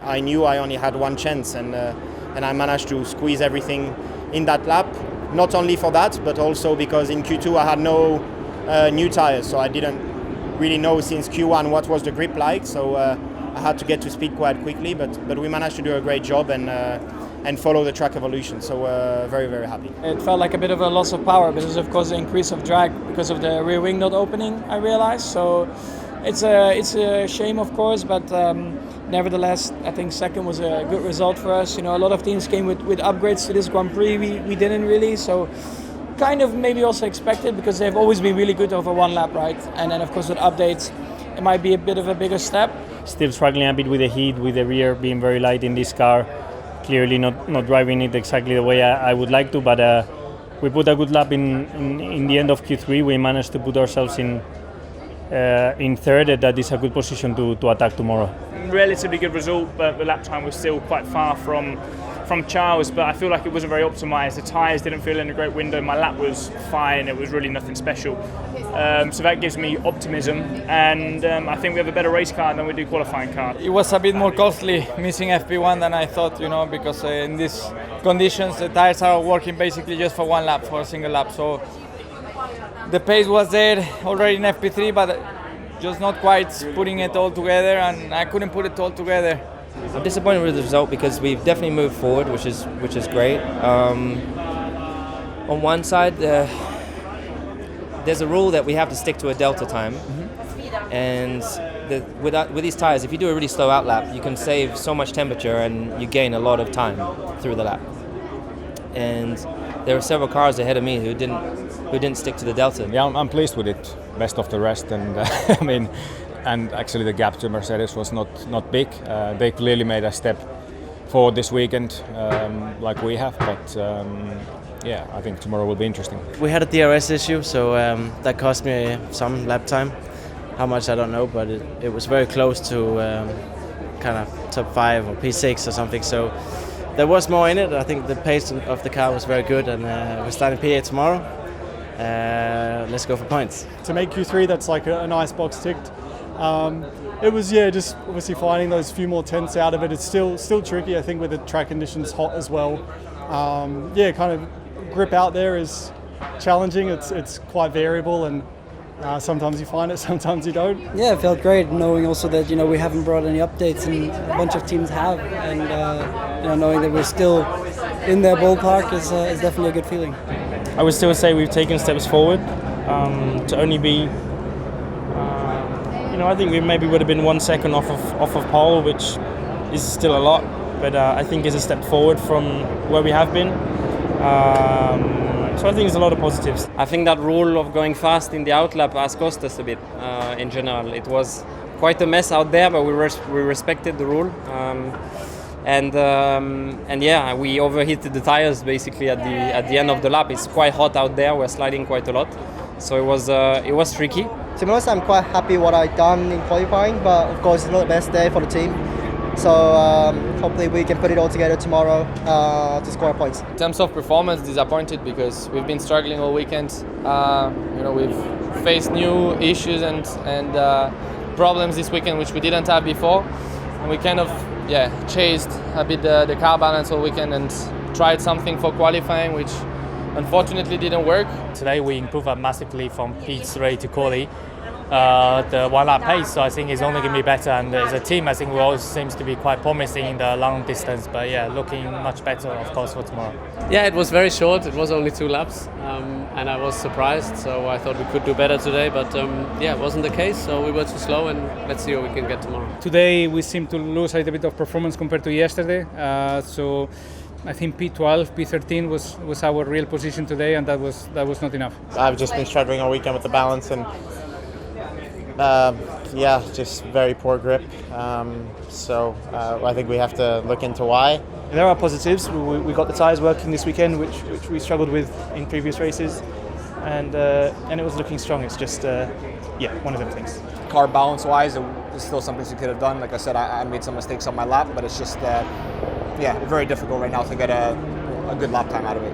I knew I only had one chance, and I managed to squeeze everything in that lap. Not only for that, but also because in Q2 I had no new tires, so I didn't really know since Q1 what was the grip like. So I had to get to speed quite quickly, but we managed to do a great job and follow the track evolution. So very, very happy. It felt like a bit of a loss of power because, of course, the increase of drag because of the rear wing not opening, I realized. So it's a shame, of course, but nevertheless, I think second was a good result for us. You know, a lot of teams came with upgrades to this Grand Prix. We didn't really, so kind of maybe also expected because they've always been really good over one lap, right? And then, of course, with updates, it might be a bit of a bigger step. Still struggling a bit with the heat, with the rear being very light in this car. Clearly not driving it exactly the way I would like to, but we put a good lap in the end of Q3. We managed to put ourselves in third. That is a good position to attack tomorrow. Relatively good result, but the lap time was still quite far from Charles, but I feel like it wasn't very optimised. The tyres didn't feel in a great window. My lap was fine. It was really nothing special. So that gives me optimism, and I think we have a better race car than we do qualifying car. It was a bit more costly missing FP1 than I thought, you know, because in these conditions the tyres are working basically just for one lap, for a single lap. So the pace was there already in FP3, but just not quite putting it all together, and I couldn't put it all together. I'm disappointed with the result because we've definitely moved forward, which is great. On one side, there's a rule that we have to stick to a delta time, and with these tires, if you do a really slow outlap, you can save so much temperature and you gain a lot of time through the lap. And there were several cars ahead of me who didn't stick to the delta. Yeah, I'm pleased with it, best of the rest, and I mean. And actually the gap to Mercedes was not big. They clearly made a step forward this weekend, like we have, but yeah, I think tomorrow will be interesting. We had a DRS issue, so that cost me some lap time. How much I don't know, but it was very close to kind of top 5 or P6 or something, so there was more in it. I think the pace of the car was very good, and we're starting P8 tomorrow. Let's go for points. To make Q3, that's like a nice box ticked. It was just obviously finding those few more tenths out of it. It's still tricky, I think, with the track conditions hot as well. Kind of grip out there is challenging. It's quite variable, and sometimes you find it, sometimes you don't. Yeah, it felt great knowing also that we haven't brought any updates, and a bunch of teams have, and knowing that we're still in their ballpark is definitely a good feeling. I would still say we've taken steps forward to only be. I think we maybe would have been 1 second off of pole, which is still a lot, but I think it's a step forward from where we have been. So I think there's a lot of positives. I think that rule of going fast in the outlap has cost us a bit in general. It was quite a mess out there, but we respected the rule. We overheated the tires basically at the end of the lap. It's quite hot out there. We're sliding quite a lot, so it was tricky. To be honest, I'm quite happy what I've done in qualifying, but of course it's not the best day for the team. So hopefully we can put it all together tomorrow to score points. In terms of performance, disappointed because we've been struggling all weekend. We've faced new issues and problems this weekend which we didn't have before, and we kind of chased a bit the car balance all weekend and tried something for qualifying, which unfortunately didn't work. Today we improved massively from P3 to quali. The one lap pace, so I think it's only going to be better, and as a team I think we all seems to be quite promising in the long distance, but looking much better of course for tomorrow. It was very short, it was only 2 laps, and I was surprised, so I thought we could do better today, but it wasn't the case, so we were too slow, and let's see what we can get tomorrow. Today we seem to lose a little bit of performance compared to yesterday, so I think P12, P13 was our real position today, and that was not enough. I've just been struggling all weekend with the balance, and just very poor grip. So I think we have to look into why. There are positives. We got the tyres working this weekend, which we struggled with in previous races, and it was looking strong. It's just one of them things. Car balance-wise, there's still some things we could have done. Like I said, I made some mistakes on my lap, but it's just very difficult right now to get a good lap time out of it.